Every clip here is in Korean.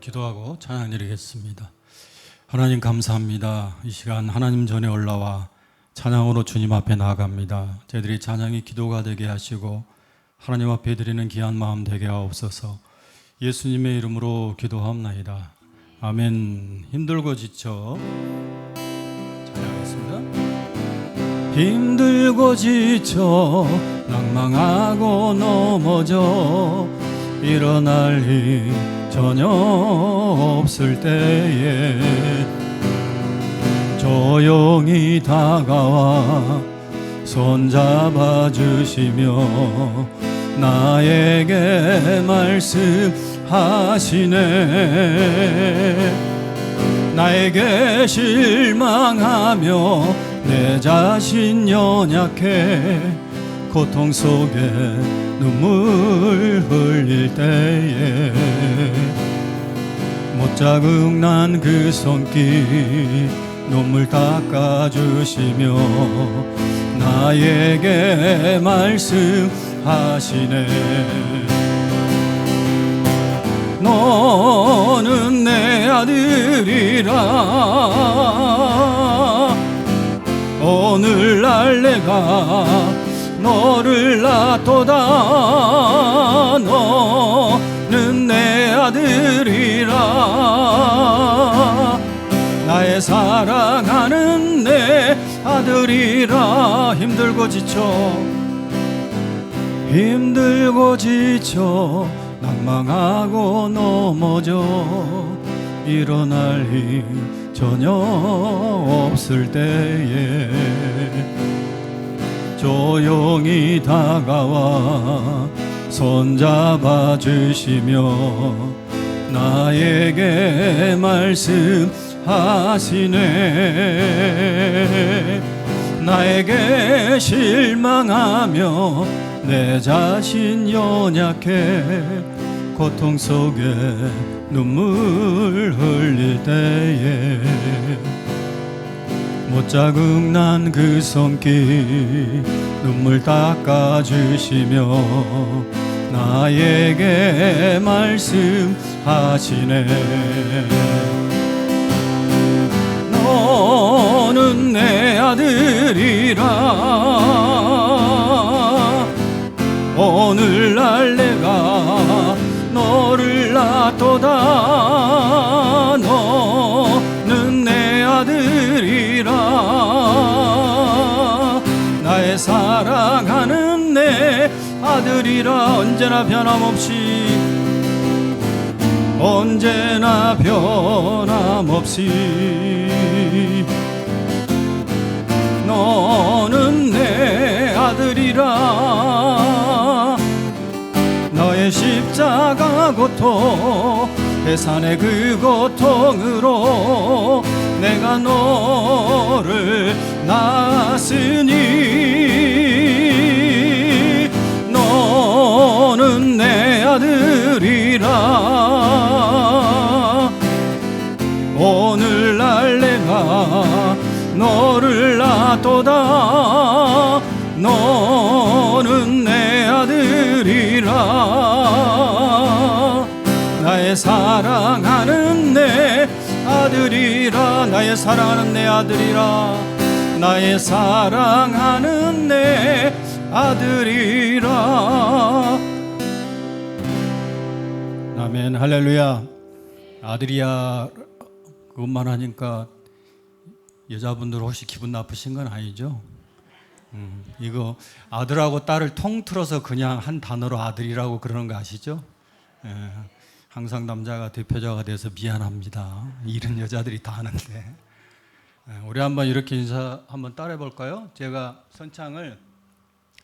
기도하고 찬양 드리겠습니다. 하나님 감사합니다. 이 시간 하나님 전에 올라와 찬양으로 주님 앞에 나아갑니다. 저희들이 찬양이 기도가 되게 하시고 하나님 앞에 드리는 귀한 마음 되게 하옵소서. 예수님의 이름으로 기도하옵나이다. 아멘. 힘들고 지쳐 찬양하겠습니다. 힘들고 지쳐 낭망하고 넘어져 일어날 힘 전혀 없을 때에 조용히 다가와 손잡아 주시며 나에게 말씀하시네. 나에게 실망하며 내 자신 연약해 고통 속에 눈물 흘릴 때에 못자국 난 그 손길 눈물 닦아주시며 나에게 말씀하시네. 너는 내 아들이라 오늘날 내가 너를 낳도다. 너는 내 아들이라 나의 사랑하는 내 아들이라. 힘들고 지쳐 낭망하고 넘어져 일어날 힘 전혀 없을 때에 조용히 다가와 손잡아 주시며 나에게 말씀하시네. 나에게 실망하며 내 자신 연약해 고통 속에 눈물 흘릴 때에 못자국 난 그 손길 눈물 닦아주시며 나에게 말씀하시네. 너는 내 아들이라 오늘날 내가 너를 낳도다. 너는 내 아들이라 나의 사랑하는 내 아들이라. 언제나 변함없이 너는 내 아들이라. 너의 십자가 고통 해산의 그 고통으로 내가 너를 낳았으니 너는 내 아들이라. 오늘날 내가 너를 낳도다. 너는 내 아들이라. 나의 사랑하는 내 아들이라. 나의 사랑하는 내 아들이라. 나의 사랑하는 내 아들이라. 아멘. 할렐루야. 아들이야 그것만 하니까 여자분들 혹시 기분 나쁘신 건 아니죠? 이거 아들하고 딸을 통틀어서 그냥 한 단어로 아들이라고 그러는 거 아시죠? 항상 남자가 대표자가 돼서 미안합니다. 이런 여자들이 다 하는데 우리 한번 이렇게 인사 한번 따라해 볼까요? 제가 선창을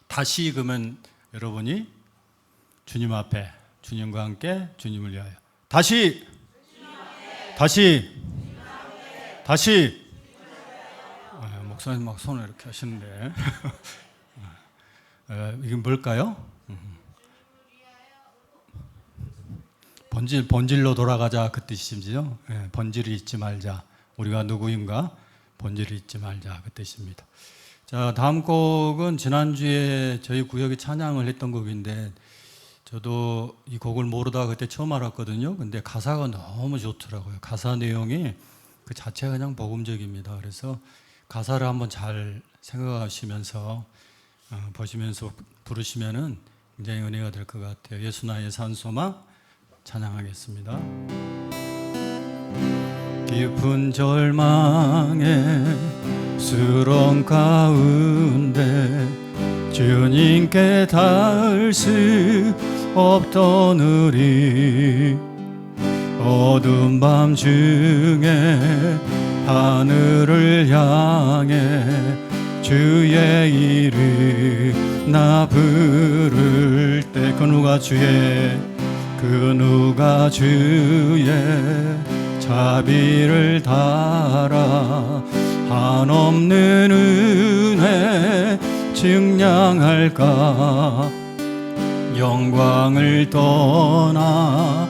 다시 그러면 여러분이 주님 앞에 주님과 함께 주님을 위하여 다시 목사님 막 손을 이렇게 하시는데 이게 뭘까요? 본질로 돌아가자 그 뜻이죠. 본질을 잊지 말자. 우리가 누구인가 본질을 잊지 말자 그 뜻입니다. 자, 다음 곡은 지난주에 저희 구역이 찬양을 했던 곡인데 저도 이 곡을 모르다가 그때 처음 알았거든요. 근데 가사가 너무 좋더라고요. 가사 내용이 그 자체가 그냥 복음적입니다. 그래서 가사를 한번 잘 생각하시면서 보시면서 부르시면은 굉장히 은혜가 될 것 같아요. 예수 나의 산소만 찬양하겠습니다. 깊은 절망에 수렁 가운데 주님께 닿을 수 없던 우리 어두운 밤 중에 하늘을 향해 주의 이름 나 부를 때 그 누가 주의 자비를 달아 한없는 은혜 증량할까 영광을 떠나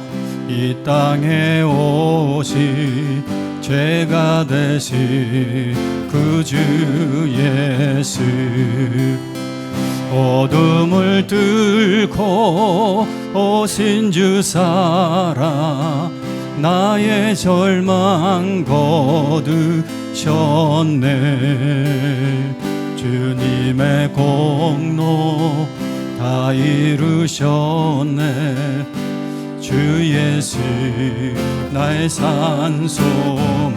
이 땅에 오시 죄가 되신 그 주 예수 어둠을 뚫고 오신 주 살아 나의 절망 거두셨네 주님의 공로 다 이루셨네 주 예수 나의 산소망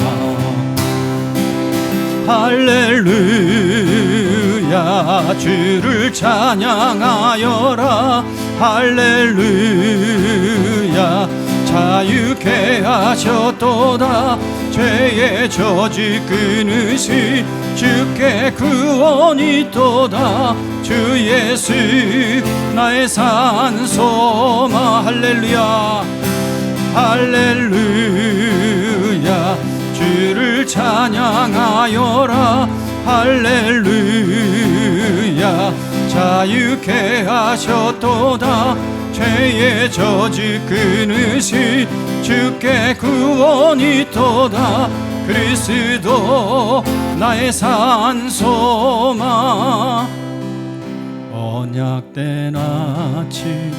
할렐루야 주를 찬양하여라 할렐루야 자유케 하셨도다 죄의 저주 끊으시 주께 구원이 있도다 주 예수 나의 산소망 할렐루야 할렐루야 주를 찬양하여라 할렐루야 자유케 하셨도다 죄의 저주 끊으시 주께 구원이 있도다 그리스도 나의 산소망 언약된 아침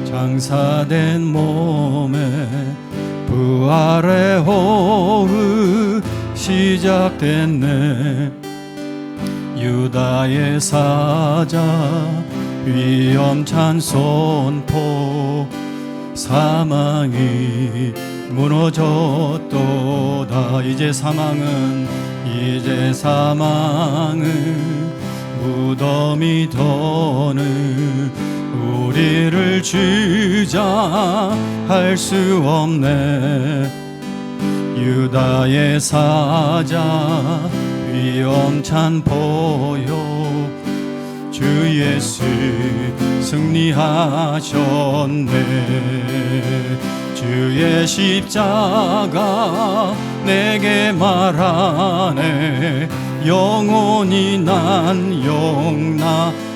장사된 몸에 부활의 호흡 시작됐네 유다의 사자 위험찬 손포 사망이 무너졌도다 이제 사망은 무덤이 더는 우리를 주장할 수 없네 유다의 사자 위험찬 보혈 주 예수 승리하셨네 주의 십자가 내게 말하네 영원히 난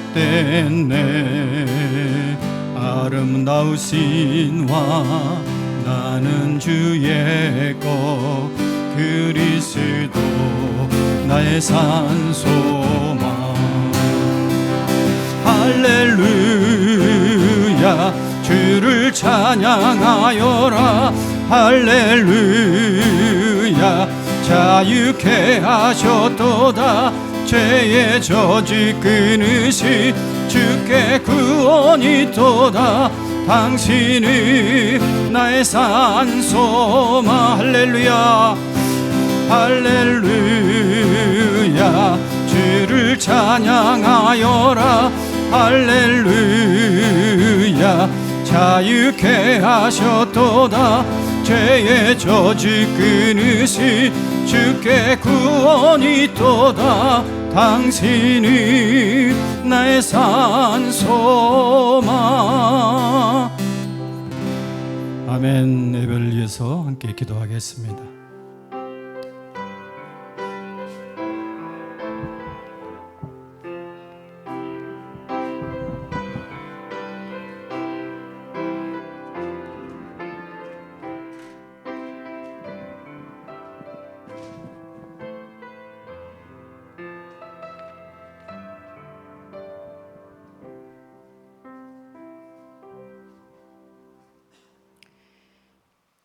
용납됐네 아름다우신 와 나는 주의 것 그리스도 나의 산소망 할렐루야 주를 찬양하여라 할렐루야 자유케 하셨도다 죄의 저주 끊으시 주께 구원이 있도다 당신이 나의 산소망 할렐루야 할렐루야 주를 찬양하여라 할렐루야 자유케 하셨도다 죄의 저주 끊으시 주께 구원이 있도다 당신이 나의 산소망 아멘 예배를 위해서 함께 기도하겠습니다.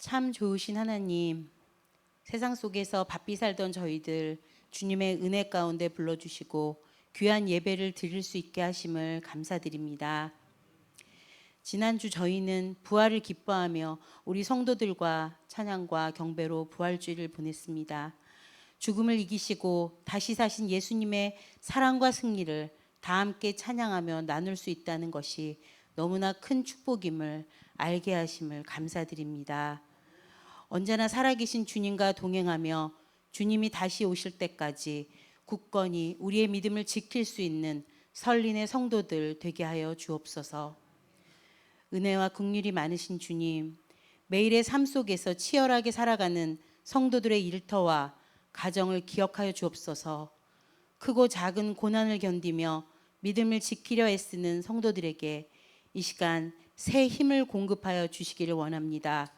참 좋으신 하나님, 세상 속에서 바삐 살던 저희들 주님의 은혜 가운데 불러주시고 귀한 예배를 드릴 수 있게 하심을 감사드립니다. 지난주 저희는 부활을 기뻐하며 우리 성도들과 찬양과 경배로 부활주일을 보냈습니다. 죽음을 이기시고 다시 사신 예수님의 사랑과 승리를 다 함께 찬양하며 나눌 수 있다는 것이 너무나 큰 축복임을 알게 하심을 감사드립니다. 언제나 살아계신 주님과 동행하며 주님이 다시 오실 때까지 굳건히 우리의 믿음을 지킬 수 있는 설린의 성도들 되게 하여 주옵소서. 은혜와 긍휼이 많으신 주님, 매일의 삶 속에서 치열하게 살아가는 성도들의 일터와 가정을 기억하여 주옵소서. 크고 작은 고난을 견디며 믿음을 지키려 애쓰는 성도들에게 이 시간 새 힘을 공급하여 주시기를 원합니다.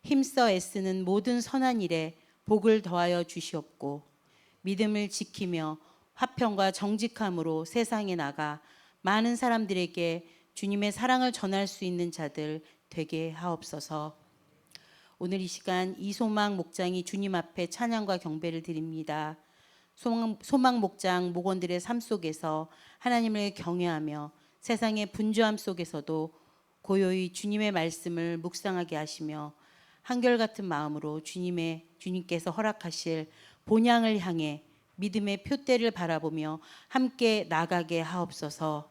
힘써 애쓰는 모든 선한 일에 복을 더하여 주시옵고 믿음을 지키며 화평과 정직함으로 세상에 나가 많은 사람들에게 주님의 사랑을 전할 수 있는 자들 되게 하옵소서. 오늘 이 시간 이소망 목장이 주님 앞에 찬양과 경배를 드립니다. 소망 목장 목원들의 삶 속에서 하나님을 경외하며 세상의 분주함 속에서도 고요히 주님의 말씀을 묵상하게 하시며 한결같은 마음으로 주님께서 허락하실 본향을 향해 믿음의 표대를 바라보며 함께 나가게 하옵소서.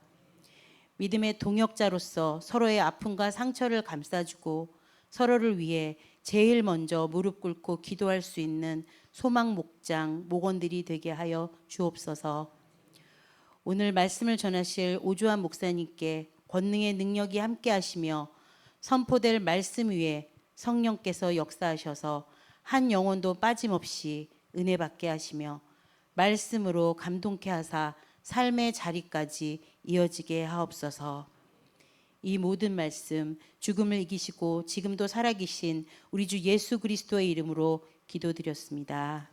믿음의 동역자로서 서로의 아픔과 상처를 감싸주고 서로를 위해 제일 먼저 무릎 꿇고 기도할 수 있는 소망 목장 목원들이 되게 하여 주옵소서. 오늘 말씀을 전하실 오주환 목사님께 권능의 능력이 함께 하시며 선포될 말씀 위에 성령께서 역사하셔서 한 영혼도 빠짐없이 은혜 받게 하시며 말씀으로 감동케 하사 삶의 자리까지 이어지게 하옵소서. 이 모든 말씀 죽음을 이기시고 지금도 살아계신 우리 주 예수 그리스도의 이름으로 기도드렸습니다.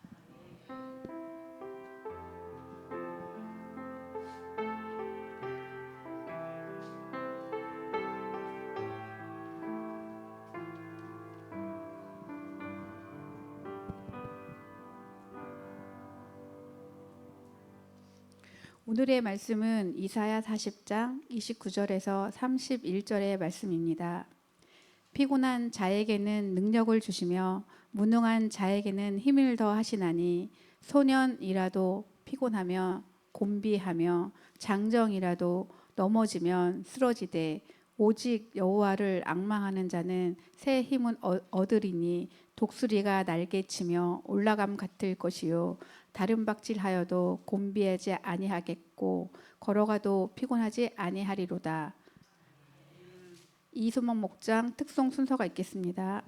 오늘의 말씀은 이사야 40장 29절에서 31절의 말씀입니다. 피곤한 자에게는 능력을 주시며 무능한 자에게는 힘을 더하시나니 소년이라도 피곤하며 곤비하며 장정이라도 넘어지면 쓰러지되 오직 여호와를 앙망하는 자는 새 힘은 얻으리니 독수리가 날개치며 올라감 같을 것이요 다른 박질하여도 곤비하지 아니하겠고 걸어가도 피곤하지 아니하리로다. 이소망 목장 특송 순서가 있겠습니다.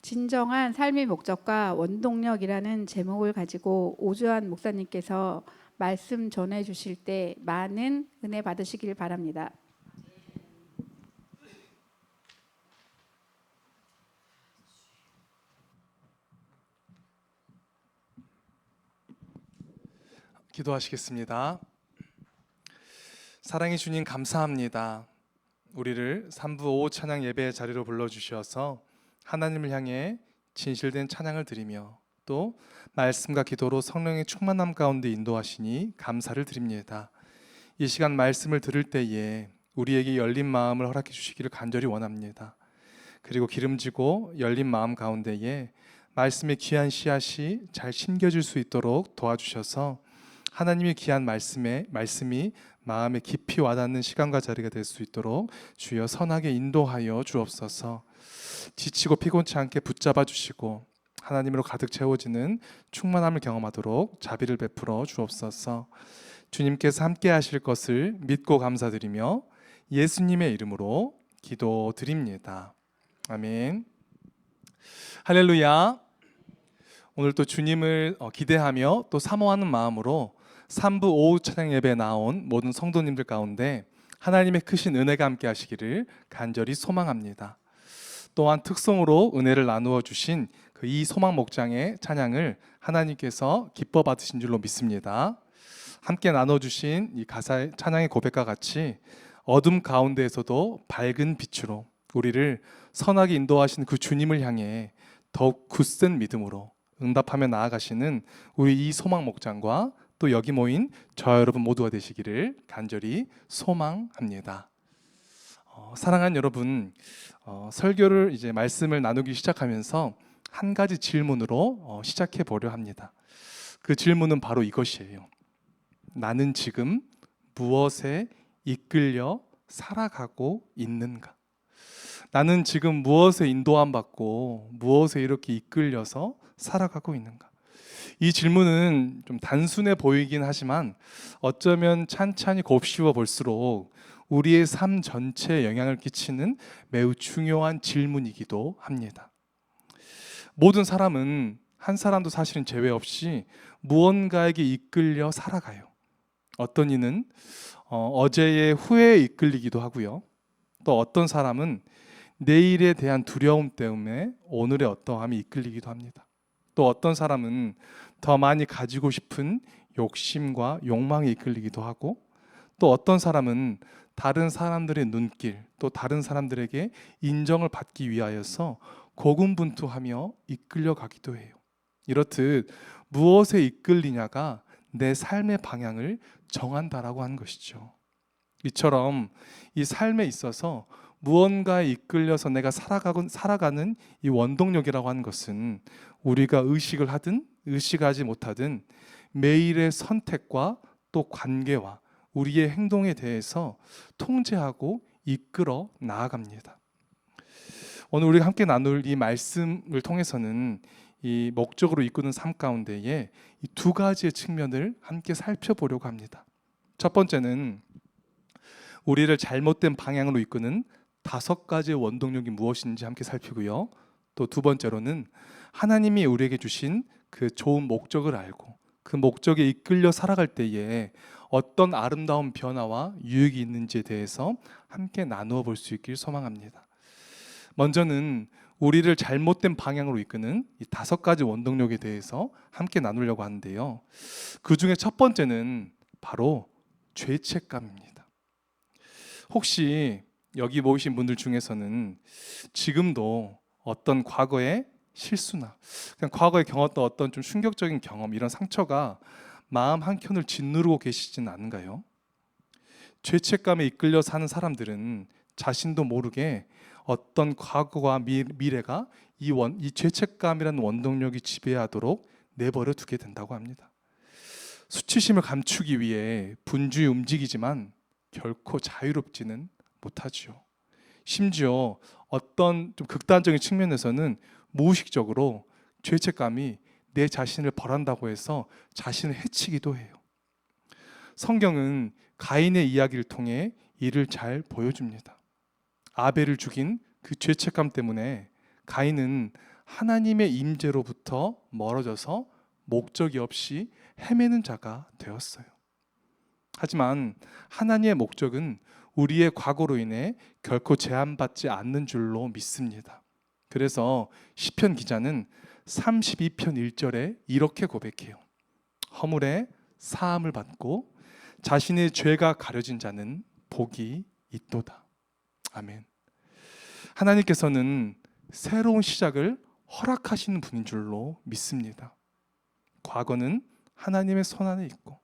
진정한 삶의 목적과 원동력이라는 제목을 가지고 오주환 목사님께서 말씀 전해 주실 때 많은 은혜 받으시길 바랍니다. 기도하시겠습니다. 사랑의 주님, 감사합니다. 우리를 3부 5 찬양 예배의 자리로 불러주셔서 하나님을 향해 진실된 찬양을 드리며 또 말씀과 기도로 성령의 충만함 가운데 인도하시니 감사를 드립니다. 이 시간 말씀을 들을 때에 우리에게 열린 마음을 허락해 주시기를 간절히 원합니다. 그리고 기름지고 열린 마음 가운데에 말씀의 귀한 씨앗이 잘 심겨질 수 있도록 도와주셔서 하나님의 귀한 말씀이 마음에 깊이 와닿는 시간과 자리가 될 수 있도록 주여 선하게 인도하여 주옵소서. 지치고 피곤치 않게 붙잡아 주시고 하나님으로 가득 채워지는 충만함을 경험하도록 자비를 베풀어 주옵소서. 주님께서 함께 하실 것을 믿고 감사드리며 예수님의 이름으로 기도드립니다. 아멘. 할렐루야. 오늘 또 주님을 기대하며 또 사모하는 마음으로 3부 오후 찬양 예배에 나온 모든 성도님들 가운데 하나님의 크신 은혜가 함께 하시기를 간절히 소망합니다. 또한 특송으로 은혜를 나누어 주신 그 이 소망 목장의 찬양을 하나님께서 기뻐 받으신 줄로 믿습니다. 함께 나눠 주신 이 가사의 찬양의 고백과 같이 어둠 가운데에서도 밝은 빛으로 우리를 선하게 인도하시는 그 주님을 향해 더욱 굳센 믿음으로 응답하며 나아가시는 우리 이 소망 목장과 또 여기 모인 저 여러분 모두가 되시기를 간절히 소망합니다. 사랑하는 여러분, 설교를 이제 말씀을 나누기 시작하면서 한 가지 질문으로 시작해 보려 합니다. 그 질문은 바로 이것이에요. 나는 지금 무엇에 이끌려 살아가고 있는가? 나는 지금 무엇에 인도함 받고 무엇에 이렇게 이끌려서 살아가고 있는가? 이 질문은 좀 단순해 보이긴 하지만 어쩌면 찬찬히 곱씹어 볼수록 우리의 삶 전체에 영향을 끼치는 매우 중요한 질문이기도 합니다. 모든 사람은 한 사람도 사실은 제외 없이 무언가에게 이끌려 살아가요. 어떤 이는 어제의 후회에 이끌리기도 하고요. 또 어떤 사람은 내일에 대한 두려움 때문에 오늘의 어떠함이 이끌리기도 합니다. 또 어떤 사람은 더 많이 가지고 싶은 욕심과 욕망에 이끌리기도 하고 또 어떤 사람은 다른 사람들의 눈길 또 다른 사람들에게 인정을 받기 위하여서 고군분투하며 이끌려가기도 해요. 이렇듯 무엇에 이끌리냐가 내 삶의 방향을 정한다라고 하는 것이죠. 이처럼 이 삶에 있어서 무언가에 이끌려서 내가 살아가는 이 원동력이라고 하는 것은 우리가 의식을 하든 의식하지 못하든 매일의 선택과 또 관계와 우리의 행동에 대해서 통제하고 이끌어 나아갑니다. 오늘 우리가 함께 나눌 이 말씀을 통해서는 이 목적으로 이끄는 삶 가운데에 이 두 가지의 측면을 함께 살펴보려고 합니다. 첫 번째는 우리를 잘못된 방향으로 이끄는 5가지의 원동력이 무엇인지 함께 살피고요. 또 두 번째로는 하나님이 우리에게 주신 그 좋은 목적을 알고 그 목적에 이끌려 살아갈 때에 어떤 아름다운 변화와 유익이 있는지에 대해서 함께 나누어 볼 수 있길 소망합니다. 먼저는 우리를 잘못된 방향으로 이끄는 이 5가지 원동력에 대해서 함께 나누려고 하는데요. 그 중에 첫 번째는 바로 죄책감입니다. 혹시 여기 모이신 분들 중에서는 지금도 어떤 과거의 실수나 그냥 과거에 경험했던 어떤 좀 충격적인 경험, 이런 상처가 마음 한켠을 짓누르고 계시지는 않은가요? 죄책감에 이끌려 사는 사람들은 자신도 모르게 어떤 과거와 미래가 이 죄책감이라는 원동력이 지배하도록 내버려 두게 된다고 합니다. 수치심을 감추기 위해 분주히 움직이지만 결코 자유롭지는 못하죠. 심지어 어떤 좀 극단적인 측면에서는 무의식적으로 죄책감이 내 자신을 벌한다고 해서 자신을 해치기도 해요. 성경은 가인의 이야기를 통해 이를 잘 보여줍니다. 아벨을 죽인 그 죄책감 때문에 가인은 하나님의 임재로부터 멀어져서 목적이 없이 헤매는 자가 되었어요. 하지만 하나님의 목적은 우리의 과거로 인해 결코 제한받지 않는 줄로 믿습니다. 그래서 시편 기자는 32편 1절에 이렇게 고백해요. 허물에 사함을 받고 자신의 죄가 가려진 자는 복이 있도다. 아멘. 하나님께서는 새로운 시작을 허락하시는 분인 줄로 믿습니다. 과거는 하나님의 손안에 있고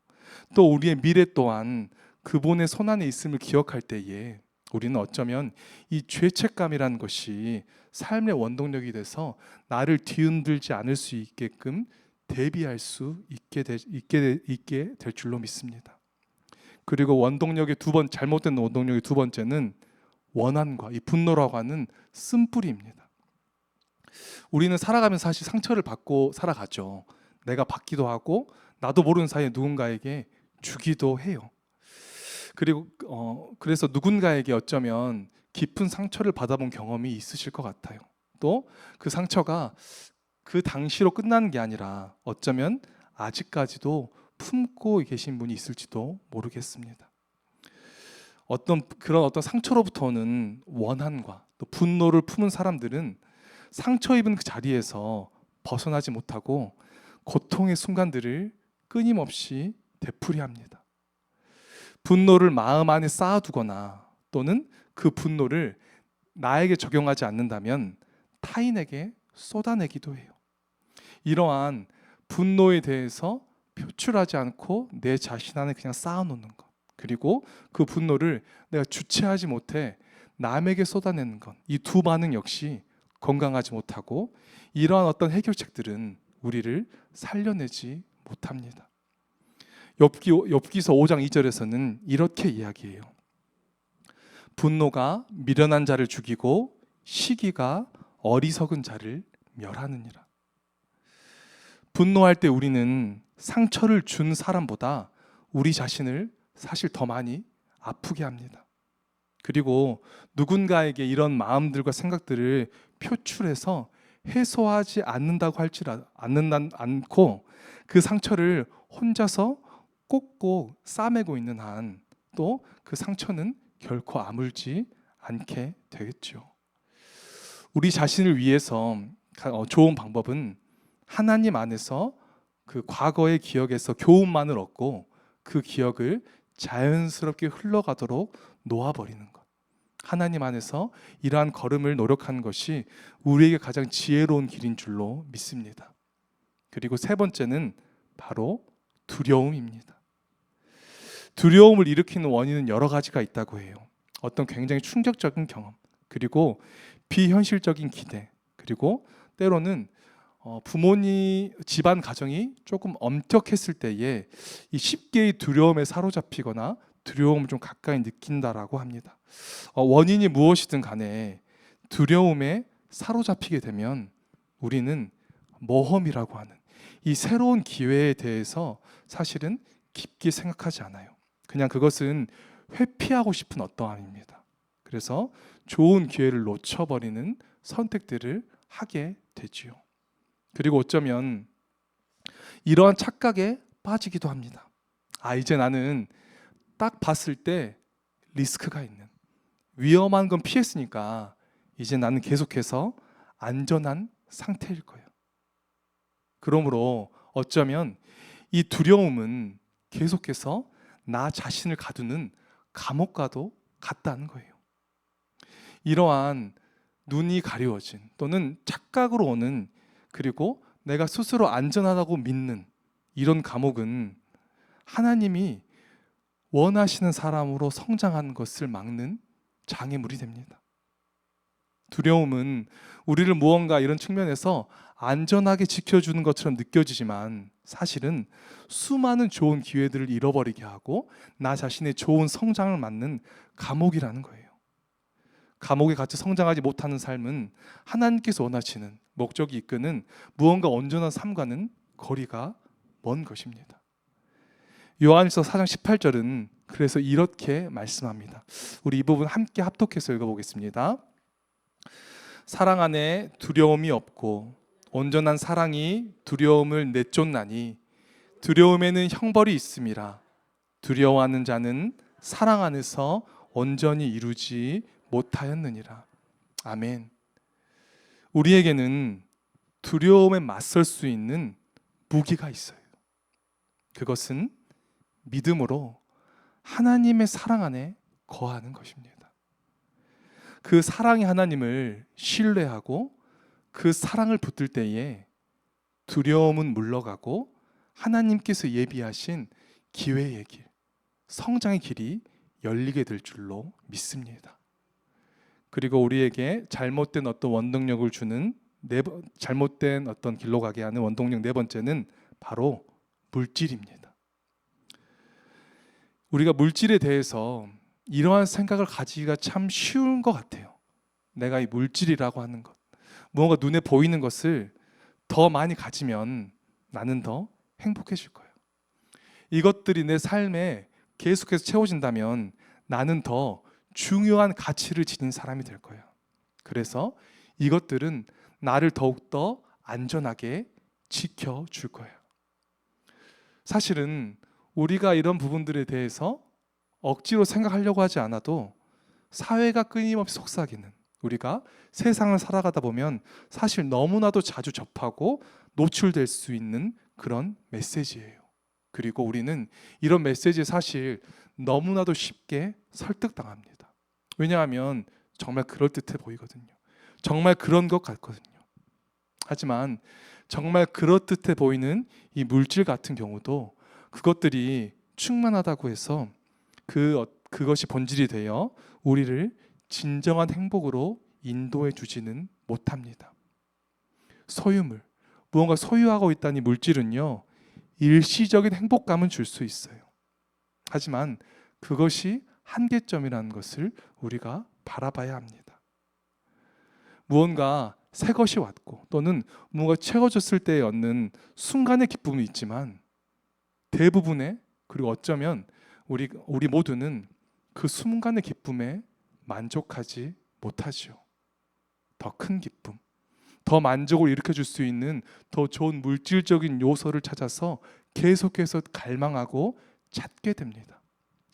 또 우리의 미래 또한 그분의 손안에 있음을 기억할 때에 우리는 어쩌면 이 죄책감이라는 것이 삶의 원동력이 돼서 나를 뒤흔들지 않을 수 있게끔 대비할 수 있게 될 줄로 믿습니다. 그리고 잘못된 원동력의 두 번째는 원한과 이 분노라고 하는 쓴뿌리입니다. 우리는 살아가면서 사실 상처를 받고 살아가죠. 내가 받기도 하고 나도 모르는 사이에 누군가에게 주기도 해요. 그리고 그래서 누군가에게 어쩌면 깊은 상처를 받아본 경험이 있으실 것 같아요. 또 그 상처가 그 당시로 끝나는 게 아니라 어쩌면 아직까지도 품고 계신 분이 있을지도 모르겠습니다. 그런 어떤 상처로부터는 원한과 또 분노를 품은 사람들은 상처 입은 그 자리에서 벗어나지 못하고 고통의 순간들을 끊임없이 되풀이합니다. 분노를 마음 안에 쌓아두거나 또는 그 분노를 나에게 적용하지 않는다면 타인에게 쏟아내기도 해요. 이러한 분노에 대해서 표출하지 않고 내 자신 안에 그냥 쌓아놓는 것, 그리고 그 분노를 내가 주체하지 못해 남에게 쏟아내는 것, 이 두 반응 역시 건강하지 못하고 이러한 어떤 해결책들은 우리를 살려내지 못합니다. 욥기서 5장 2절에서는 이렇게 이야기해요. 분노가 미련한 자를 죽이고 시기가 어리석은 자를 멸하느니라. 분노할 때 우리는 상처를 준 사람보다 우리 자신을 사실 더 많이 아프게 합니다. 그리고 누군가에게 이런 마음들과 생각들을 표출해서 해소하지 않고 그 상처를 혼자서 꼭꼭 싸매고 있는 한 또 그 상처는 결코 아물지 않게 되겠죠. 우리 자신을 위해서 좋은 방법은 하나님 안에서 그 과거의 기억에서 교훈만을 얻고 그 기억을 자연스럽게 흘러가도록 놓아버리는 것. 하나님 안에서 이러한 걸음을 노력하는 것이 우리에게 가장 지혜로운 길인 줄로 믿습니다. 그리고 세 번째는 바로 두려움입니다. 두려움을 일으키는 원인은 여러 가지가 있다고 해요. 어떤 굉장히 충격적인 경험, 그리고 비현실적인 기대, 그리고 때로는 부모님 집안 가정이 조금 엄격했을 때에 쉽게 두려움에 사로잡히거나 두려움을 좀 가까이 느낀다라고 합니다. 원인이 무엇이든 간에 두려움에 사로잡히게 되면 우리는 모험이라고 하는 이 새로운 기회에 대해서 사실은 깊게 생각하지 않아요. 그냥 그것은 회피하고 싶은 어떠함입니다. 그래서 좋은 기회를 놓쳐버리는 선택들을 하게 되지요. 그리고 어쩌면 이러한 착각에 빠지기도 합니다. 이제 나는 딱 봤을 때 리스크가 있는, 위험한 건 피했으니까 이제 나는 계속해서 안전한 상태일 거예요. 그러므로 어쩌면 이 두려움은 계속해서 나 자신을 가두는 감옥과도 같다는 거예요. 이러한 눈이 가려워진 또는 착각으로 오는, 그리고 내가 스스로 안전하다고 믿는 이런 감옥은 하나님이 원하시는 사람으로 성장하는 것을 막는 장애물이 됩니다. 두려움은 우리를 무언가 이런 측면에서 안전하게 지켜주는 것처럼 느껴지지만 사실은 수많은 좋은 기회들을 잃어버리게 하고 나 자신의 좋은 성장을 막는 감옥이라는 거예요. 감옥에 갇혀 성장하지 못하는 삶은 하나님께서 원하시는 목적이 이끄는 무언가 온전한 삶과는 거리가 먼 것입니다. 요한일서 4장 18절은 그래서 이렇게 말씀합니다. 우리 이 부분 함께 합독해서 읽어보겠습니다. 사랑 안에 두려움이 없고 온전한 사랑이 두려움을 내쫓나니 두려움에는 형벌이 있음이라. 두려워하는 자는 사랑 안에서 온전히 이루지 못하였느니라. 아멘. 우리에게는 두려움에 맞설 수 있는 무기가 있어요. 그것은 믿음으로 하나님의 사랑 안에 거하는 것입니다. 그 사랑의 하나님을 신뢰하고 그 사랑을 붙들 때에 두려움은 물러가고 하나님께서 예비하신 기회의 길, 성장의 길이 열리게 될 줄로 믿습니다. 그리고 우리에게 잘못된 어떤 원동력을 주는 잘못된 어떤 길로 가게 하는 원동력 네 번째는 바로 물질입니다. 우리가 물질에 대해서 이러한 생각을 가지기가 참 쉬운 것 같아요. 내가 이 물질이라고 하는 것, 무언가 눈에 보이는 것을 더 많이 가지면 나는 더 행복해질 거예요. 이것들이 내 삶에 계속해서 채워진다면 나는 더 중요한 가치를 지닌 사람이 될 거예요. 그래서 이것들은 나를 더욱더 안전하게 지켜줄 거예요. 사실은 우리가 이런 부분들에 대해서 억지로 생각하려고 하지 않아도 사회가 끊임없이 속삭이는, 우리가 세상을 살아가다 보면 사실 너무나도 자주 접하고 노출될 수 있는 그런 메시지예요. 그리고 우리는 이런 메시지에 사실 너무나도 쉽게 설득당합니다. 왜냐하면 정말 그럴듯해 보이거든요. 정말 그런 것 같거든요. 하지만 정말 그럴듯해 보이는 이 물질 같은 경우도 그것들이 충만하다고 해서 그것이 본질이 되어 우리를 진정한 행복으로 인도해 주지는 못합니다. 소유물, 무언가 소유하고 있다는 이 물질은요, 일시적인 행복감은 줄 수 있어요. 하지만 그것이 한계점이라는 것을 우리가 바라봐야 합니다. 무언가 새 것이 왔고 또는 무언가 채워졌을 때 얻는 순간의 기쁨이 있지만 대부분의, 그리고 어쩌면 우리 모두는 그 순간의 기쁨에 만족하지 못하지요. 더 큰 기쁨, 더 만족을 일으켜줄 수 있는 더 좋은 물질적인 요소를 찾아서 계속해서 갈망하고 찾게 됩니다.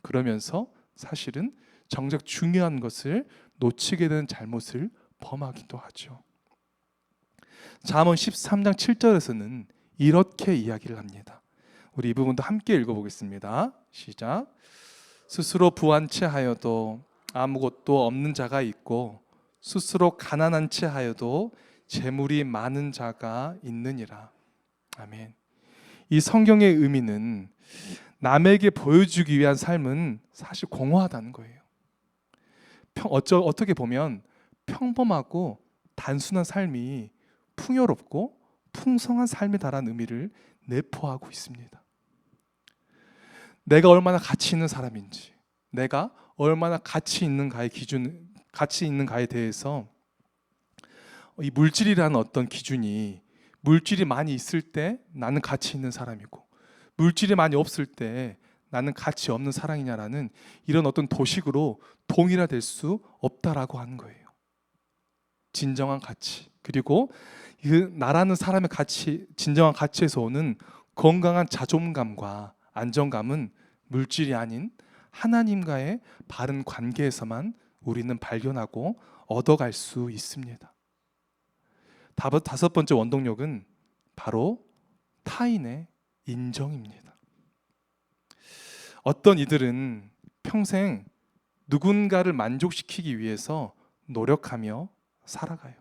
그러면서 사실은 정작 중요한 것을 놓치게 되는 잘못을 범하기도 하죠. 잠언 13장 7절에서는 이렇게 이야기를 합니다. 우리 이 부분도 함께 읽어보겠습니다. 시작. 스스로 부한 채 하여도 아무것도 없는 자가 있고 스스로 가난한 채 하여도 재물이 많은 자가 있느니라. 아멘. 이 성경의 의미는 남에게 보여주기 위한 삶은 사실 공허하다는 거예요. 어떻게 보면 평범하고 단순한 삶이 풍요롭고 풍성한 삶이다라는 의미를 내포하고 있습니다. 내가 얼마나 가치 있는 사람인지, 내가 얼마나 가치 있는가에 대해서 이 물질이라는 어떤 기준이, 물질이 많이 있을 때 나는 가치 있는 사람이고 물질이 많이 없을 때 나는 가치 없는 사람이냐라는 이런 어떤 도식으로 동일화될 수 없다라고 하는 거예요. 진정한 가치, 그리고 나라는 사람의 가치, 진정한 가치에서 오는 건강한 자존감과 안정감은 물질이 아닌 하나님과의 바른 관계에서만 우리는 발견하고 얻어갈 수 있습니다. 다섯 번째 원동력은 바로 타인의 인정입니다. 어떤 이들은 평생 누군가를 만족시키기 위해서 노력하며 살아가요.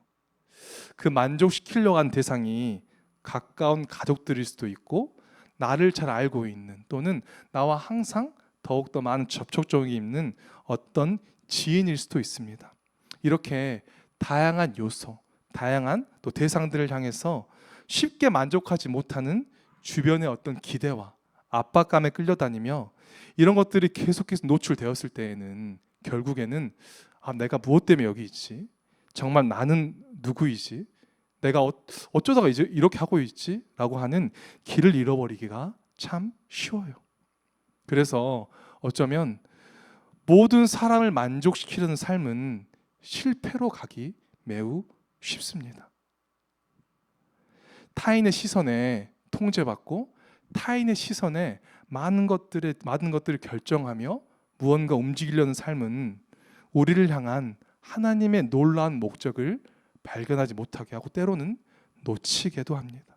그 만족시키려고 한 대상이 가까운 가족들일 수도 있고 나를 잘 알고 있는, 또는 나와 항상 더욱더 많은 접촉점이 있는 어떤 지인일 수도 있습니다. 이렇게 다양한 요소, 다양한 또 대상들을 향해서 쉽게 만족하지 못하는 주변의 어떤 기대와 압박감에 끌려다니며 이런 것들이 계속해서 노출되었을 때에는 결국에는 내가 무엇 때문에 여기 있지? 정말 나는 누구이지? 내가 어쩌다가 이제 이렇게 하고 있지? 라고 하는 길을 잃어버리기가 참 쉬워요. 그래서 어쩌면 모든 사람을 만족시키려는 삶은 실패로 가기 매우 쉽습니다. 타인의 시선에 통제받고 타인의 시선에 많은 것들을 결정하며 무언가 움직이려는 삶은 우리를 향한 하나님의 놀라운 목적을 발견하지 못하게 하고 때로는 놓치게도 합니다.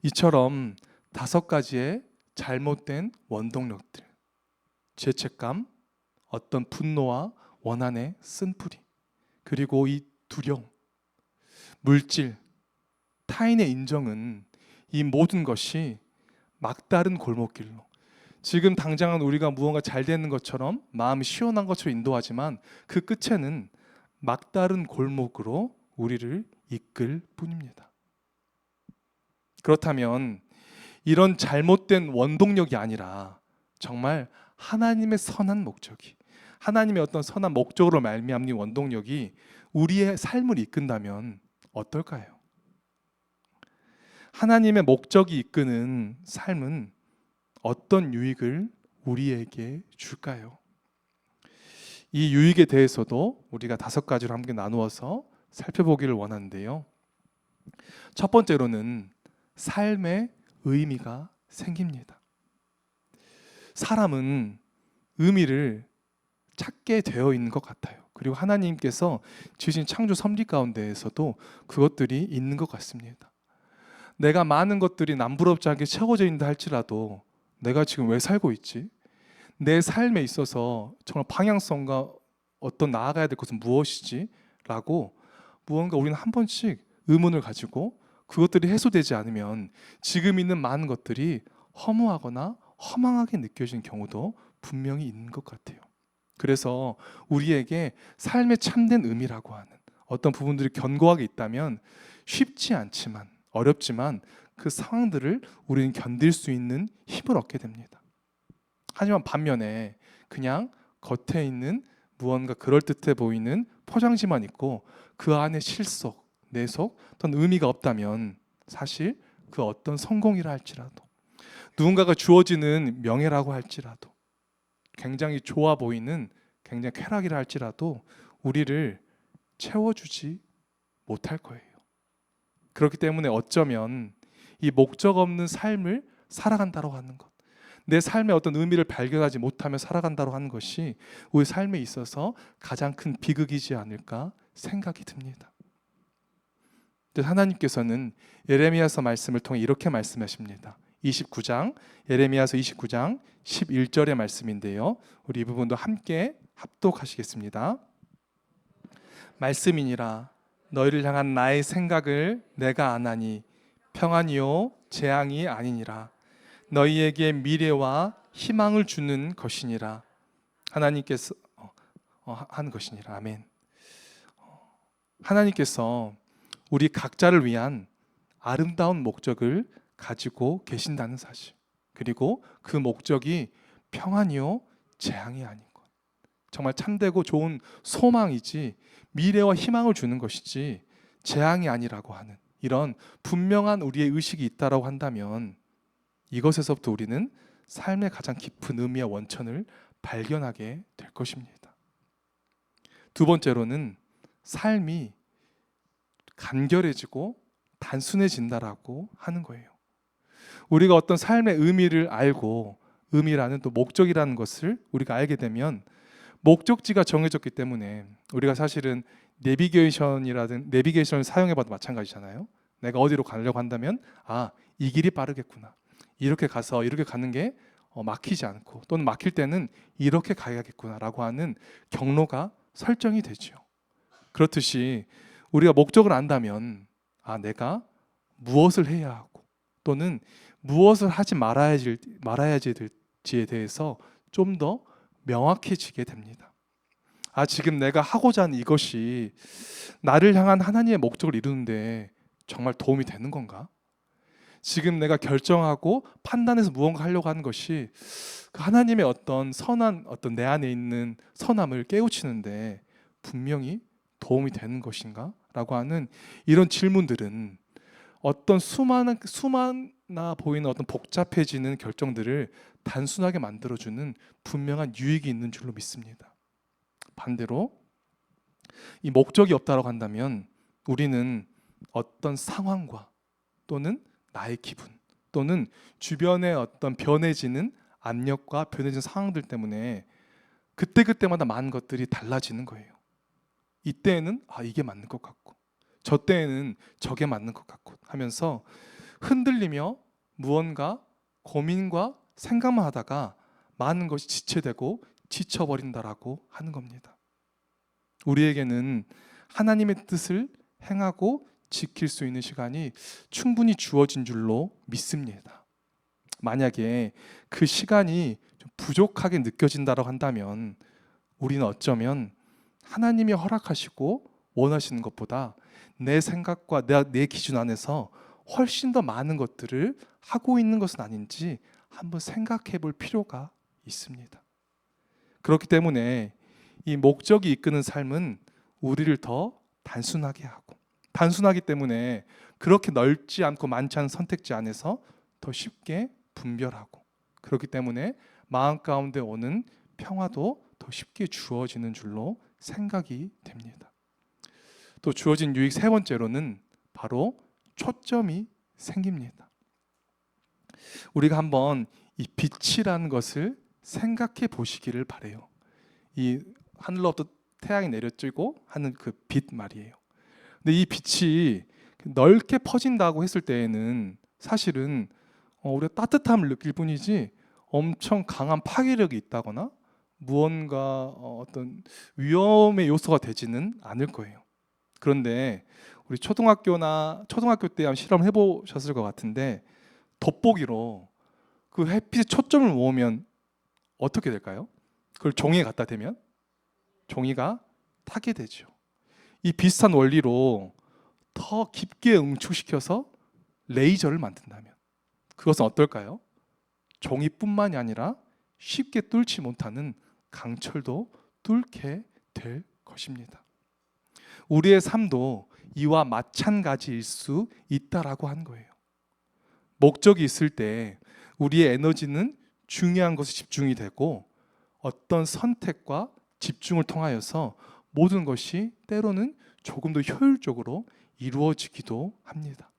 이처럼 5가지의 잘못된 원동력들, 죄책감, 어떤 분노와 원한의 쓴풀이, 그리고 이 두려움, 물질, 타인의 인정은 이 모든 것이 막다른 골목길로, 지금 당장은 우리가 무언가 잘 되는 것처럼 마음이 시원한 것처럼 인도하지만 그 끝에는 막다른 골목으로 우리를 이끌 뿐입니다. 그렇다면 이런 잘못된 원동력이 아니라 정말 하나님의 선한 목적이, 하나님의 어떤 선한 목적으로 말미암는 원동력이 우리의 삶을 이끈다면 어떨까요? 하나님의 목적이 이끄는 삶은 어떤 유익을 우리에게 줄까요? 이 유익에 대해서도 우리가 5가지로 함께 나누어서 살펴보기를 원하는데요. 첫 번째로는 삶의 의미가 생깁니다. 사람은 의미를 찾게 되어 있는 것 같아요. 그리고 하나님께서 지으신 창조 섭리 가운데에서도 그것들이 있는 것 같습니다. 내가 많은 것들이 남부럽지 않게 채워져 있는다 할지라도 내가 지금 왜 살고 있지? 내 삶에 있어서 정말 방향성과 어떤 나아가야 될 것은 무엇이지? 라고 무언가 우리는 한 번씩 의문을 가지고 그것들이 해소되지 않으면 지금 있는 많은 것들이 허무하거나 허망하게 느껴지는 경우도 분명히 있는 것 같아요. 그래서 우리에게 삶의 참된 의미라고 하는 어떤 부분들이 견고하게 있다면 쉽지 않지만, 어렵지만 그 상황들을 우리는 견딜 수 있는 힘을 얻게 됩니다. 하지만 반면에 그냥 겉에 있는 무언가 그럴듯해 보이는 포장지만 있고 그 안에 실속, 내속, 어떤 의미가 없다면 사실 그 어떤 성공이라 할지라도, 누군가가 주어지는 명예라고 할지라도, 굉장히 좋아 보이는 굉장히 쾌락이라 할지라도 우리를 채워주지 못할 거예요. 그렇기 때문에 어쩌면 이 목적 없는 삶을 살아간다고 하는 것, 내 삶의 어떤 의미를 발견하지 못하며 살아간다고 하는 것이 우리 삶에 있어서 가장 큰 비극이지 않을까 생각이 듭니다. 하나님께서는 예레미야서 말씀을 통해 이렇게 말씀하십니다. 29장, 예레미야서 29장 11절의 말씀인데요. 우리 이 부분도 함께 합독하시겠습니다. 말씀이니라 너희를 향한 나의 생각을 내가 아나니 평안이요 재앙이 아니니라. 너희에게 미래와 희망을 주는 것이니라. 하나님께서 한 것이니라. 아멘. 하나님께서 우리 각자를 위한 아름다운 목적을 가지고 계신다는 사실, 그리고 그 목적이 평안이요 재앙이 아닌 것, 정말 참되고 좋은 소망이지 미래와 희망을 주는 것이지 재앙이 아니라고 하는 이런 분명한 우리의 의식이 있다라고 한다면 이것에서부터 우리는 삶의 가장 깊은 의미와 원천을 발견하게 될 것입니다. 두 번째로는 삶이 간결해지고 단순해진다라고 하는 거예요. 우리가 어떤 삶의 의미를 알고, 의미라는 또 목적이라는 것을 우리가 알게 되면 목적지가 정해졌기 때문에 우리가 사실은 내비게이션을 사용해봐도 마찬가지잖아요. 내가 어디로 가려고 한다면 이 길이 빠르겠구나, 이렇게 가서 이렇게 가는 게 막히지 않고, 또는 막힐 때는 이렇게 가야겠구나라고 하는 경로가 설정이 되죠. 그렇듯이 우리가 목적을 안다면 내가 무엇을 해야 하고 또는 무엇을 하지 말아야 될지에 대해서 좀 더 명확해지게 됩니다. 지금 내가 하고자 하는 이것이 나를 향한 하나님의 목적을 이루는데 정말 도움이 되는 건가? 지금 내가 결정하고 판단해서 무언가 하려고 하는 것이 그 하나님의 어떤 선한, 어떤 내 안에 있는 선함을 깨우치는데 분명히 도움이 되는 것인가? 라고 하는 이런 질문들은 어떤 수많아 보이는 어떤 복잡해지는 결정들을 단순하게 만들어주는 분명한 유익이 있는 줄로 믿습니다. 반대로 이 목적이 없다라고 한다면 우리는 어떤 상황과 또는 나의 기분 또는 주변의 어떤 변해지는 압력과 변해지는 상황들 때문에 그때그때마다 많은 것들이 달라지는 거예요. 이때에는 이게 맞는 것 같고 저 때에는 저게 맞는 것 같고 하면서 흔들리며 무언가 고민과 생각만 하다가 많은 것이 지체되고 지쳐버린다라고 하는 겁니다. 우리에게는 하나님의 뜻을 행하고 지킬 수 있는 시간이 충분히 주어진 줄로 믿습니다. 만약에 그 시간이 좀 부족하게 느껴진다고 한다면 우리는 어쩌면 하나님이 허락하시고 원하시는 것보다 내 생각과 내 기준 안에서 훨씬 더 많은 것들을 하고 있는 것은 아닌지 한번 생각해 볼 필요가 있습니다. 그렇기 때문에 이 목적이 이끄는 삶은 우리를 더 단순하게 하고 단순하기 때문에 그렇게 넓지 않고 많지 않은 선택지 안에서 더 쉽게 분별하고 그렇기 때문에 마음 가운데 오는 평화도 더 쉽게 주어지는 줄로 생각이 됩니다. 또 주어진 유익 세 번째로는 바로 초점이 생깁니다. 우리가 한번 이 빛이라는 것을 생각해 보시기를 바래요. 이 하늘로부터 태양이 내려쬐고 하는 그 빛 말이에요. 근데 이 빛이 넓게 퍼진다고 했을 때에는 사실은 우리가 따뜻함을 느낄 뿐이지 엄청 강한 파괴력이 있다거나 무언가 어떤 위험의 요소가 되지는 않을 거예요. 그런데 우리 초등학교 때 한번 실험을 해보셨을 것 같은데 돋보기로 그 햇빛에 초점을 모으면 어떻게 될까요? 그걸 종이에 갖다 대면 종이가 타게 되죠. 이 비슷한 원리로 더 깊게 응축시켜서 레이저를 만든다면 그것은 어떨까요? 종이뿐만이 아니라 쉽게 뚫지 못하는 강철도 뚫게 될 것입니다. 우리의 삶도 이와 마찬가지일 수 있다라고 하는 거예요. 목적이 있을 때 우리의 에너지는 중요한 것에 집중이 되고 어떤 선택과 집중을 통하여서 모든 것이 때로는 조금 더 효율적으로 이루어지기도 합니다.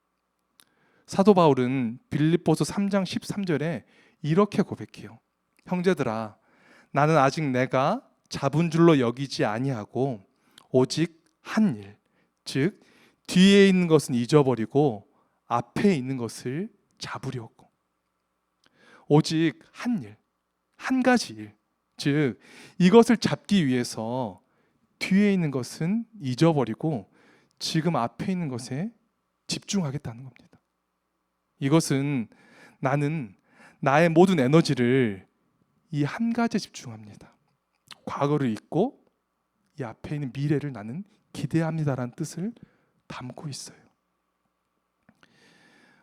사도 바울은 빌립보서 3장 13절에 이렇게 고백해요. 형제들아, 나는 아직 내가 잡은 줄로 여기지 아니하고 오직 한 일, 즉 뒤에 있는 것은 잊어버리고 앞에 있는 것을 잡으려고. 오직 한 일, 한 가지 일, 즉 이것을 잡기 위해서 뒤에 있는 것은 잊어버리고 지금 앞에 있는 것에 집중하겠다는 겁니다. 이것은 나는 나의 모든 에너지를 이 한 가지에 집중합니다. 과거를 잊고 이 앞에 있는 미래를 나는 기대합니다라는 뜻을 담고 있어요.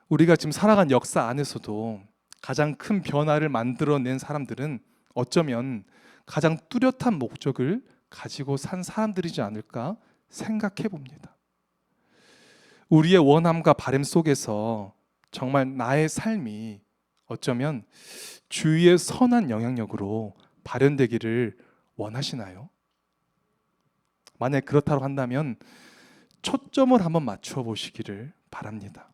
우리가 지금 살아간 역사 안에서도 가장 큰 변화를 만들어낸 사람들은 어쩌면 가장 뚜렷한 목적을 가지고 산 사람들이지 않을까 생각해 봅니다. 우리의 원함과 바람 속에서 정말 나의 삶이 어쩌면 주위의 선한 영향력으로 발현되기를 원하시나요? 만약 그렇다고 한다면 초점을 한번 맞춰 보시기를 바랍니다.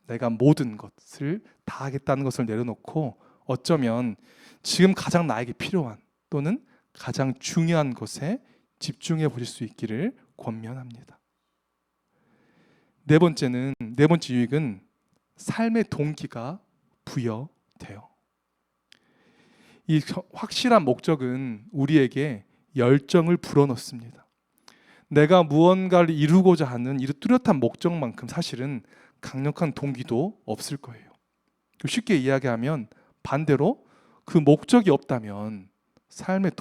내가 모든 것을 다 하겠다는 것을 내려놓고 어쩌면 지금 가장 나에게 필요한 또는 가장 중요한 것에 집중해 보실 수 있기를 권면합니다. 네 번째 유익은 삶의 동기가 부여돼요. 이 확실한 목적은 우리에게 열정을 불어넣습니다. 내가 무언가를 이루고자 하는 이 뚜렷한 목적만큼 사실은 강력한 동기도 없을 거예요. 쉽게 이야기하면 반대로 그 목적이 없다면 삶의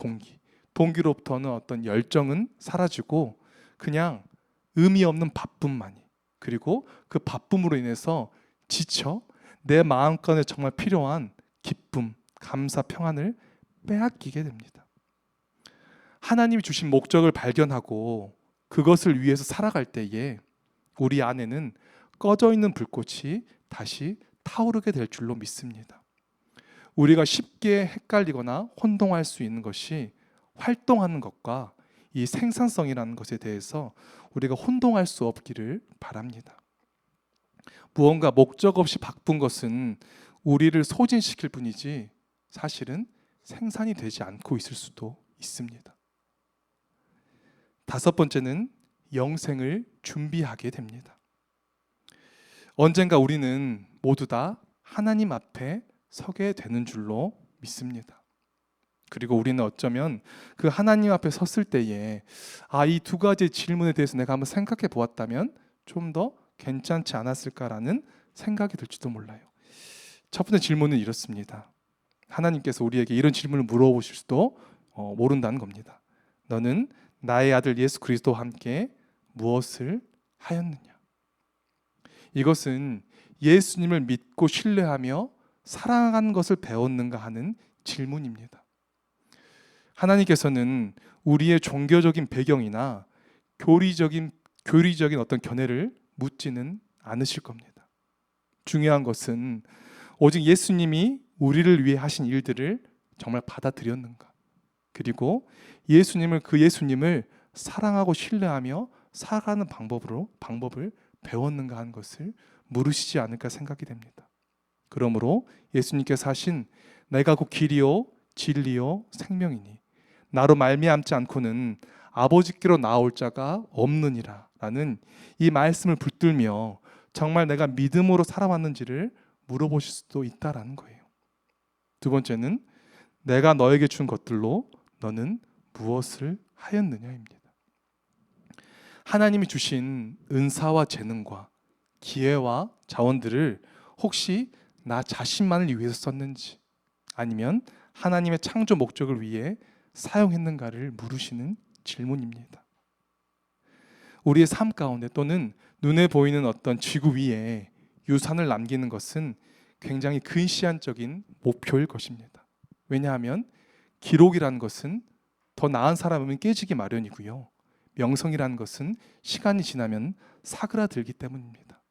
동기로부터는 어떤 열정은 사라지고 그냥 의미 없는 바쁨만이, 그리고 그 바쁨으로 인해서 지쳐 내 마음간에 정말 필요한 기쁨, 감사, 평안을 빼앗기게 됩니다. 하나님이 주신 목적을 발견하고 그것을 위해서 살아갈 때에 우리 안에는 꺼져 있는 불꽃이 다시 타오르게 될 줄로 믿습니다. 우리가 쉽게 헷갈리거나 혼동할 수 있는 것이 활동하는 것과 이 생산성이라는 것에 대해서 우리가 혼동할 수 없기를 바랍니다. 무언가 목적 없이 바꾼 것은 우리를 소진시킬 뿐이지 사실은 생산이 되지 않고 있을 수도 있습니다. 다섯 번째는 영생을 준비하게 됩니다. 언젠가 우리는 모두 다 하나님 앞에 서게 되는 줄로 믿습니다. 그리고 우리는 어쩌면 그 하나님 앞에 섰을 때에 이 두 가지 질문에 대해서 내가 한번 생각해 보았다면 좀 더 괜찮지 않았을까라는 생각이 들지도 몰라요. 첫 번째 질문은 이렇습니다. 하나님께서 우리에게 이런 질문을 물어보실 수도 모른다는 겁니다. 너는 나의 아들 예수 그리스도와 함께 무엇을 하였느냐? 이것은 예수님을 믿고 신뢰하며 사랑하는 것을 배웠는가 하는 질문입니다. 하나님께서는 우리의 종교적인 배경이나 교리적인 어떤 견해를 묻지는 않으실 겁니다. 중요한 것은 오직 예수님이 우리를 위해 하신 일들을 정말 받아들였는가, 그리고 그 예수님을 사랑하고 신뢰하며 살아가는 방법을 배웠는가 하는 것을 물으시지 않을까 생각이 됩니다. 그러므로 예수님께서 하신 내가 곧 길이요 진리요 생명이니 나로 말미암지 않고는 아버지께로 나올 자가 없느니라 라는 이 말씀을 붙들며 정말 내가 믿음으로 살아왔는지를 물어보실 수도 있다라는 거예요. 두 번째는 내가 너에게 준 것들로 너는 무엇을 하였느냐입니다. 하나님이 주신 은사와 재능과 기회와 자원들을 혹시 나 자신만을 위해서 썼는지, 아니면 하나님의 창조 목적을 위해 사용했는가를 물으시는 질문입니다. 우리의 삶 가운데 또는 눈에 보이는 어떤 지구 위에 유산을 남기는 것은 굉장히 근시안적인 목표일 것입니다. 왜냐하면 기록이라는 것은 더 나은 사람이면 깨지기 마련이고요. 명성이라는 것은 시간이 지나면 사그라들기 때문입니다.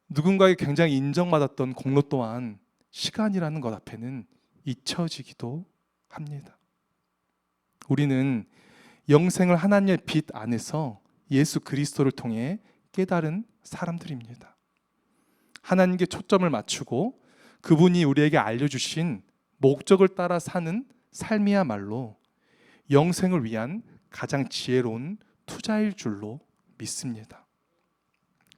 누군가에게 굉장히 인정받았던 공로 또한 시간이라는 것 앞에는 잊혀지기도 합니다. 우리는 영생을 하나님의 빛 안에서 예수 그리스도를 통해 깨달은 사람들입니다. 하나님께 초점을 맞추고 그분이 우리에게 알려주신 목적을 따라 사는 삶이야말로 영생을 위한 가장 지혜로운 투자일 줄로 믿습니다.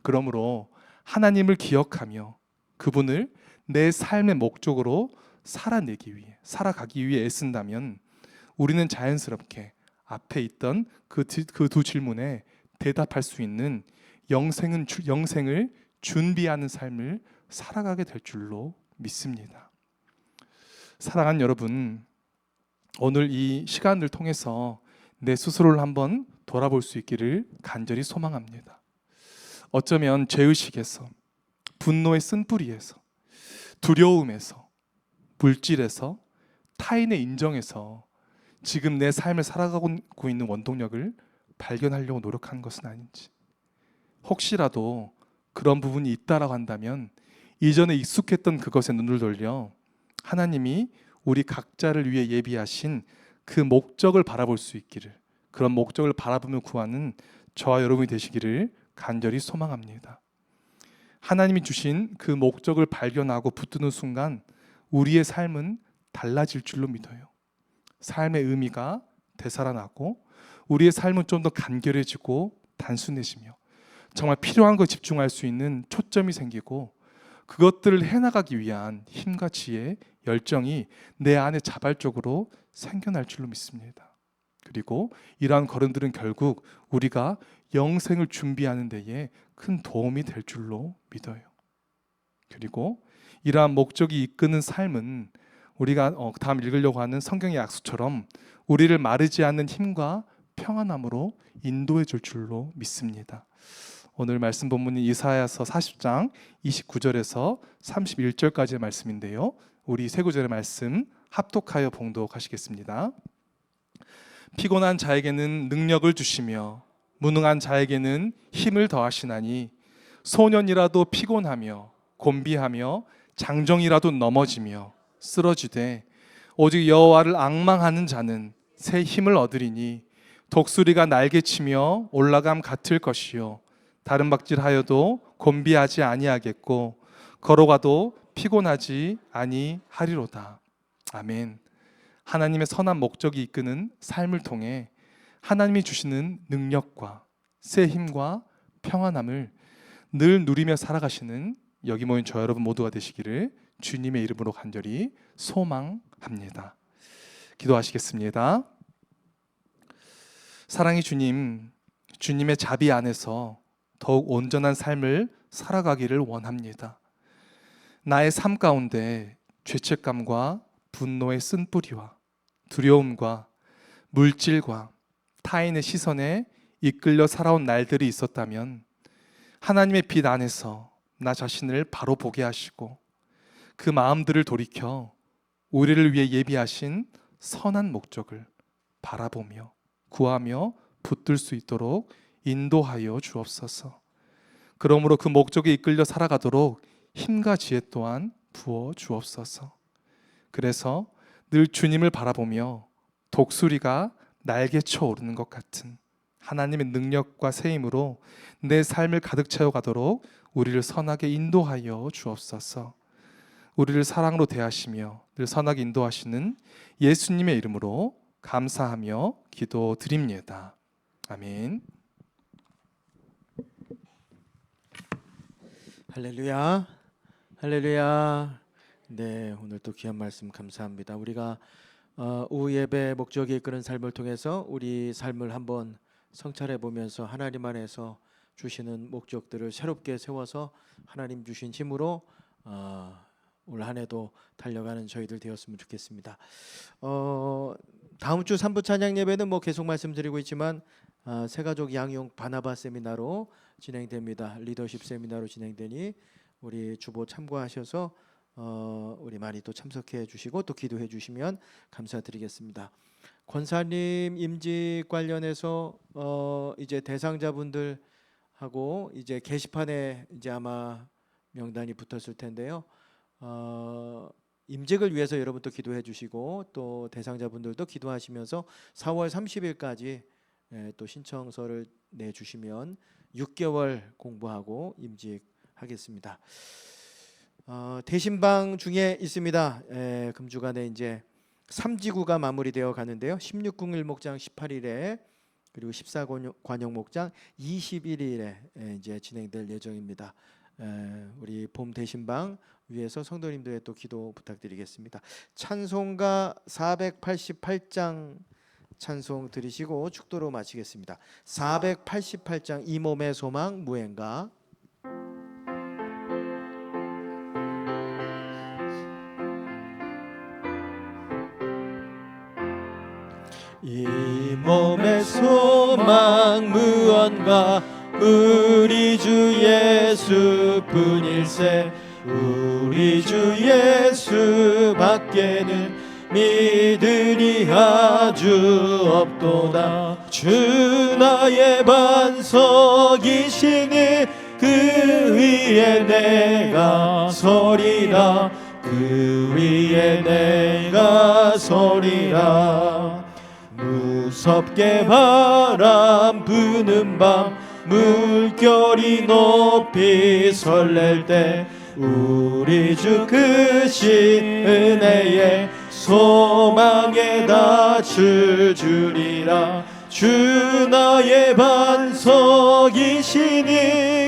그러므로 하나님을 기억하며 그분을 내 삶의 목적으로 살아가기 위해 애쓴다면 우리는 자연스럽게 앞에 있던 그 두 질문에 대답할 수 있는 영생을 준비하는 삶을 살아가게 될 줄로 믿습니다. 사랑하는 여러분, 오늘 이 시간을 통해서 내 스스로를 한번 돌아볼 수 있기를 간절히 소망합니다. 어쩌면 죄의식에서, 분노의 쓴뿌리에서, 두려움에서, 물질에서, 타인의 인정에서 지금 내 삶을 살아가고 있는 원동력을 발견하려고 노력하는 것은 아닌지, 혹시라도 그런 부분이 있다라고 한다면 이전에 익숙했던 그것에 눈을 돌려 하나님이 우리 각자를 위해 예비하신 그 목적을 바라볼 수 있기를, 그런 목적을 바라보며 구하는 저와 여러분이 되시기를 간절히 소망합니다. 하나님이 주신 그 목적을 발견하고 붙드는 순간 우리의 삶은 달라질 줄로 믿어요. 삶의 의미가 되살아나고 우리의 삶은 좀 더 간결해지고 단순해지며 정말 필요한 것에 집중할 수 있는 초점이 생기고 그것들을 해나가기 위한 힘과 지혜, 열정이 내 안에 자발적으로 생겨날 줄로 믿습니다. 그리고 이러한 걸음들은 결국 우리가 영생을 준비하는 데에 큰 도움이 될 줄로 믿어요. 그리고 이러한 목적이 이끄는 삶은 우리가 다음 읽으려고 하는 성경의 약수처럼 우리를 마르지 않는 힘과 평안함으로 인도해 줄 줄로 믿습니다. 오늘 말씀 본문이 이사야서 40장 29절에서 31절까지의 말씀인데요. 우리 세 구절의 말씀 합독하여 봉독하시겠습니다. 피곤한 자에게는 능력을 주시며 무능한 자에게는 힘을 더하시나니 소년이라도 피곤하며 곤비하며 장정이라도 넘어지며 쓰러지되 오직 여호와를 앙망하는 자는 새 힘을 얻으리니 독수리가 날개치며 올라감 같을 것이요 다른 박질하여도 곤비하지 아니하겠고 걸어가도 피곤하지 아니하리로다. 아멘. 하나님의 선한 목적이 이끄는 삶을 통해 하나님이 주시는 능력과 새 힘과 평안함을 늘 누리며 살아가시는 여기 모인 저 여러분 모두가 되시기를 주님의 이름으로 간절히 소망합니다. 기도하시겠습니다. 사랑의 주님, 주님의 자비 안에서 더욱 온전한 삶을 살아가기를 원합니다. 나의 삶 가운데 죄책감과 분노의 쓴뿌리와 두려움과 물질과 타인의 시선에 이끌려 살아온 날들이 있었다면 하나님의 빛 안에서 나 자신을 바로 보게 하시고 그 마음들을 돌이켜 우리를 위해 예비하신 선한 목적을 바라보며 구하며 붙들 수 있도록 인도하여 주옵소서. 그러므로 그 목적에 이끌려 살아가도록 힘과 지혜 또한 부어 주옵소서. 그래서 늘 주님을 바라보며 독수리가 날개쳐 오르는 것 같은 하나님의 능력과 새 힘으로 내 삶을 가득 채워가도록 우리를 선하게 인도하여 주옵소서. 우리를 사랑으로 대하시며 늘 선하게 인도하시는 예수님의 이름으로 감사하며 기도드립니다. 아멘. 할렐루야, 할렐루야. 네, 오늘 또 귀한 말씀 감사합니다. 우리가 오후 예배 목적이 이끄는 삶을 통해서 우리 삶을 한번 성찰해 보면서 하나님 안에서 주시는 목적들을 새롭게 세워서 하나님 주신 힘으로 올 한 해도 달려가는 저희들 되었으면 좋겠습니다. 다음 주 3부 찬양 예배는 뭐 계속 말씀드리고 있지만 새가족 양육 바나바 세미나로 진행됩니다. 리더십 세미나로 진행되니 우리 주보 참고하셔서 우리 많이 또 참석해 주시고 또 기도해 주시면 감사드리겠습니다. 권사님 임직 관련해서 이제 대상자분들하고 이제 게시판에 이제 아마 명단이 붙었을 텐데요. 임직을 위해서 여러분 또 기도해 주시고 또 대상자분들도 기도하시면서 4월 30일까지 또 신청서를 내주시면 6개월 공부하고 임직하겠습니다. 대신방 중에 있습니다. 금주간에 이제 3지구가 마무리되어 가는데요. 16궁 일목장 18일에 그리고 14관용 목장 21일에 이제 진행될 예정입니다. 우리 봄 대신방 위해서 성도님들의 또 기도 부탁드리겠습니다. 찬송가 488장 찬송 드리시고 축도로 마치겠습니다. 488장 이 몸의 소망 무엔가. 이 몸의 소망 무언가 우리 주 예수뿐일세. 우리 주 예수 밖에는 믿으리 아주 없도다. 주 나의 반석이시니 그 위에 내가 서리라. 그 위에 내가 서리라. 무섭게 바람 부는 밤 물결이 높이 설렐 때 우리 주 크신 은혜에 소망에 닿을 줄이라. 주 나의 반석이시니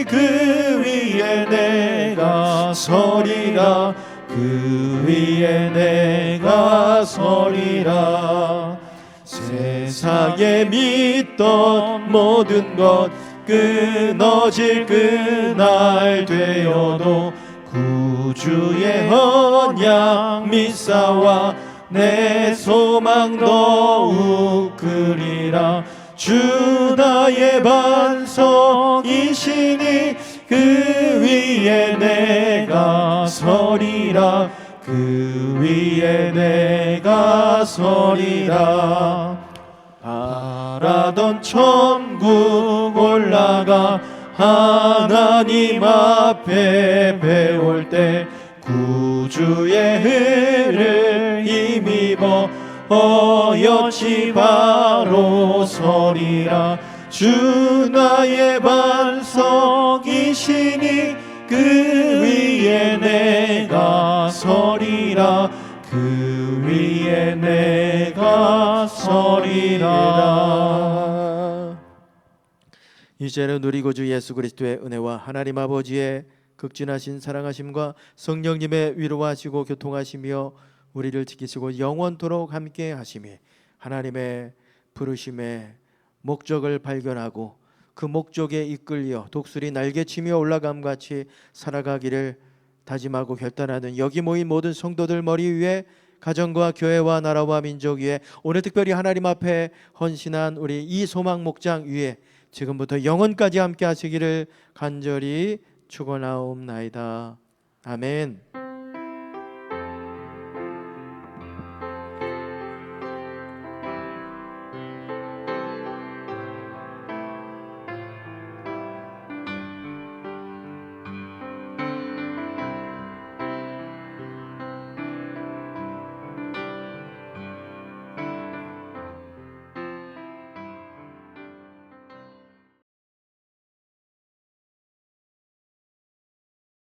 그 위에 내가 서리라. 그 위에 내가 서리라. 세상에 믿던 모든 것 끊어질 그날 되어도 구주의 언약 믿사와 내 소망 더욱 크리라. 주 나의 반석이시니 그 위에 내가 서리라. 그 위에 내가 서리라. 바라던 천국 올라가 하나님 앞에 배울 때 구주의 은혜를 힘입어 어여치 바로 서리라. 주 나의 반석이시니 그 위에 내가 서리라. 그 위에 내가 서리라. 이제는 우리 구주 예수 그리스도의 은혜와 하나님 아버지의 극진하신 사랑하심과 성령님의 위로하시고 교통하시며 우리를 지키시고 영원토록 함께 하심이 하나님의 부르심의 목적을 발견하고 그 목적에 이끌려 독수리 날개치며 올라감같이 살아가기를 다짐하고 결단하는 여기 모인 모든 성도들 머리 위에 가정과 교회와 나라와 민족 위에 오늘 특별히 하나님 앞에 헌신한 우리 이 소망 목장 위에 지금부터 영원까지 함께 하시기를 간절히 축원하옵나이다. 아멘.